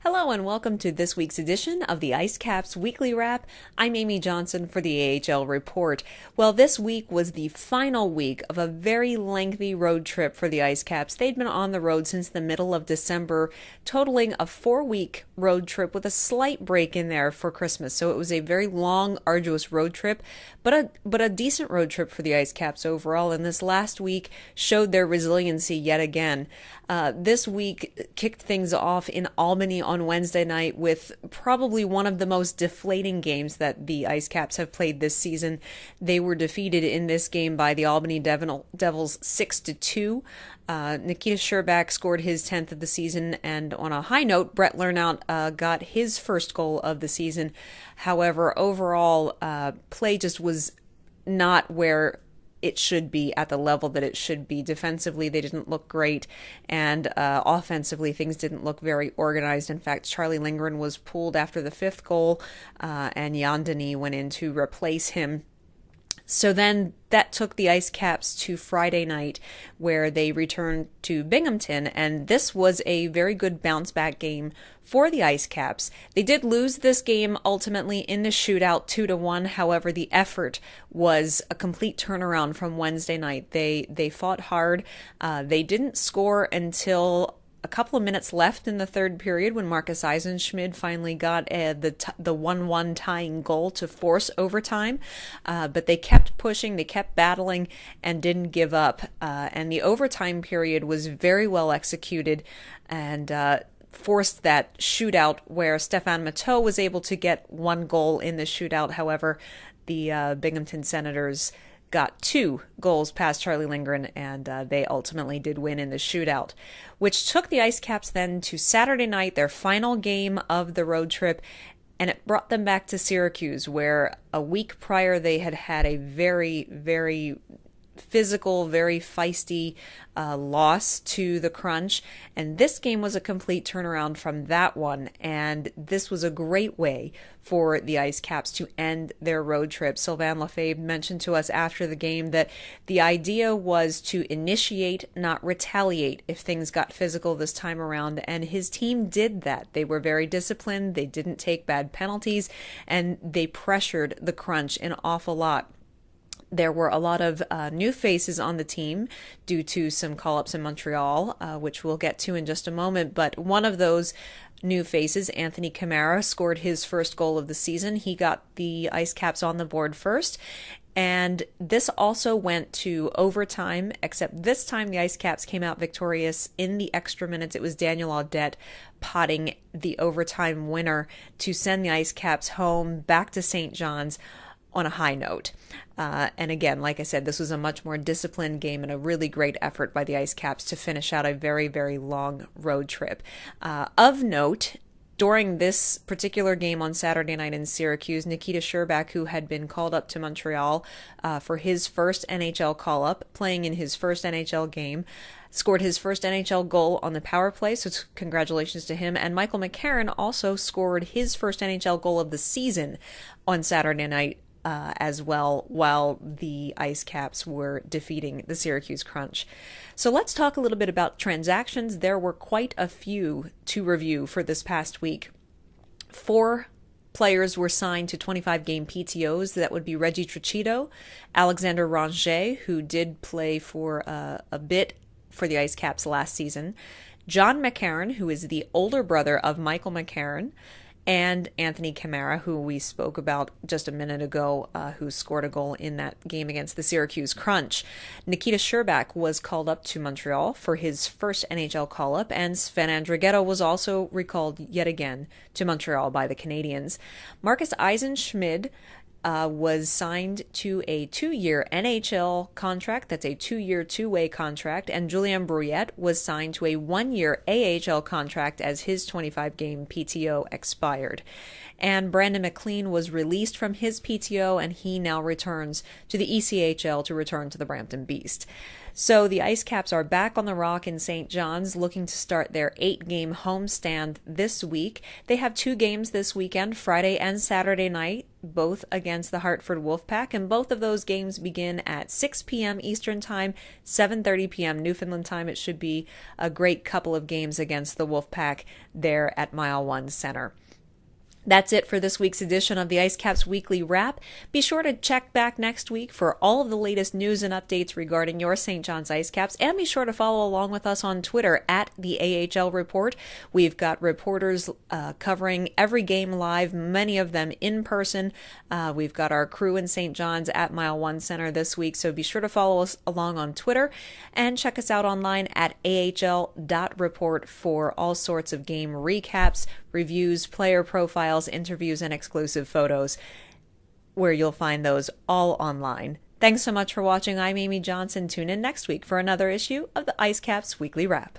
Hello and welcome to this week's edition of the IceCaps Weekly Wrap. I'm Amy Johnson for the AHL Report. Well, this week was the final week of a very lengthy road trip for the IceCaps. They'd been on the road since the middle of December, totaling a 4-week road trip with a slight break in there for Christmas. So it was a very long, arduous road trip, but a decent road trip for the IceCaps overall. And this last week showed their resiliency yet again. This week kicked things off in Albany on Wednesday night with probably one of the most deflating games that the IceCaps have played this season. They were defeated in this game by the Albany Devils 6-2. Nikita Sherbak scored his 10th of the season, and on a high note, Brett Lernout got his first goal of the season. However, overall, play just was not where it should be, at the level that it should be. Defensively, they didn't look great, and offensively, things didn't look very organized. In fact, Charlie Lindgren was pulled after the 5th goal, and Jan Denis went in to replace him. So then that took the IceCaps to Friday night, where they returned to Binghamton, and this was a very good bounce-back game for the IceCaps. They did lose this game ultimately in the shootout 2-1. However, the effort was a complete turnaround from Wednesday night. They fought hard. They didn't score until a couple of minutes left in the third period when Marcus Eisenschmidt finally got the 1-1 tying goal to force overtime. But they kept pushing, they kept battling, and didn't give up. And the overtime period was very well executed and forced that shootout where Stefan Matteau was able to get 1 goal in the shootout. However, the Binghamton Senators got 2 goals past Charlie Lindgren, and they ultimately did win in the shootout, which took the IceCaps then to Saturday night, their final game of the road trip, and it brought them back to Syracuse, where a week prior they had had a very, very physical, very feisty loss to the Crunch, and this game was a complete turnaround from that one, and this was a great way for the IceCaps to end their road trip. Sylvain Lefebvre mentioned to us after the game that the idea was to initiate, not retaliate, if things got physical this time around, and his team did that. They were very disciplined, they didn't take bad penalties, and they pressured the Crunch an awful lot. There were a lot of new faces on the team due to some call-ups in Montreal, which we'll get to in just a moment. But one of those new faces, Anthony Camara, scored his first goal of the season. He got the IceCaps on the board first. And this also went to overtime, except this time the IceCaps came out victorious in the extra minutes. It was Daniel Audette potting the overtime winner to send the IceCaps home back to St. John's on a high note. And again, like I said, this was a much more disciplined game and a really great effort by the IceCaps to finish out a very, very long road trip. Of note, during this particular game on Saturday night in Syracuse, Nikita Sherbak, who had been called up to Montreal for his first NHL call-up, playing in his first NHL game, scored his first NHL goal on the power play, so congratulations to him. And Michael McCarron also scored his first NHL goal of the season on Saturday night as well, while the IceCaps were defeating the Syracuse Crunch. So let's talk a little bit about transactions. There were quite a few to review for this past week. 4 players were signed to 25-game PTOs. That would be Reggie Trichetto, Alexander Ranger, who did play for a bit for the IceCaps last season, John McCarron, who is the older brother of Michael McCarron, and Anthony Camara, who we spoke about just a minute ago, who scored a goal in that game against the Syracuse Crunch. Nikita Sherbak was called up to Montreal for his first NHL call-up, and Sven Andrighetto was also recalled yet again to Montreal by the Canadiens. Marcus Eisenschmidt was signed to a 2-year NHL contract. That's a 2-year, two-way contract. And Julien Brouillette was signed to a 1-year AHL contract as his 25-game PTO expired. and Brandon McLean was released from his PTO, and he now returns to the ECHL to return to the Brampton Beast. So the IceCaps are back on the Rock in St. John's, looking to start their 8-game homestand this week. They have 2 games this weekend, Friday and Saturday night, both against the Hartford Wolf Pack, and both of those games begin at 6 p.m. Eastern Time, 7:30 p.m. Newfoundland Time. It should be a great couple of games against the Wolf Pack there at Mile 1 Center. That's it for this week's edition of the IceCaps Weekly Wrap. Be sure to check back next week for all of the latest news and updates regarding your St. John's IceCaps, and be sure to follow along with us on Twitter at the AHL Report. We've got reporters covering every game live, many of them in person. We've got our crew in St. John's at Mile 1 Center this week, so be sure to follow us along on Twitter and check us out online at ahl.report for all sorts of game recaps, reviews, player profiles, interviews, and exclusive photos, where you'll find those all online. Thanks so much for watching. I'm Amy Johnson. Tune in next week for another issue of the IceCaps Weekly Wrap.